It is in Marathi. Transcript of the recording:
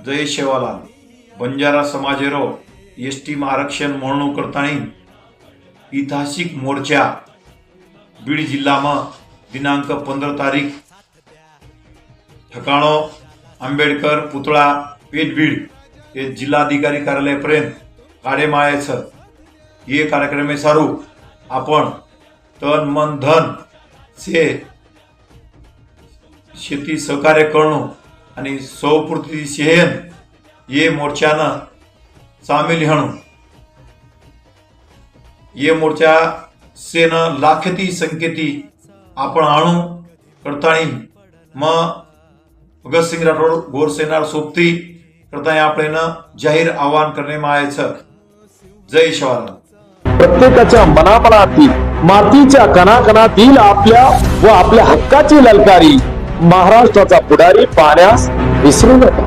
जय शेवालाल बंजारा समाजेरो एसटी आरक्षण मोड़नो करताणी ऐतिहासिक मोर्चा बीड जिल्ला में दिनांक 15 तारीख ठिकाणो आंबेडकर पुतळा पेठ बीड ये जिल्हाधिकारी कार्यालय पर्यंत काडेमाळ्याचं ये कार्यक्रम सारू आपण तन मन धन से शेती सहकार्य करणो आणि सौपूर्ती सेहन ये मोर्चानं सामील हणू ये मोर्चा सेन लाखती संख्येती आपण आणू करताणी मग भगत सिंग राठोड गोरसेनार सोबती करता आपण जाहीर आवाहन करणे मायाचं जय शिवराम। प्रत्येकाच्या मनामनातील मातीच्या कणाकणातील आपल्या व आपल्या हक्काची ललकारी महाराष्ट्राचा पुढारी पाहण्यास विसरू नका।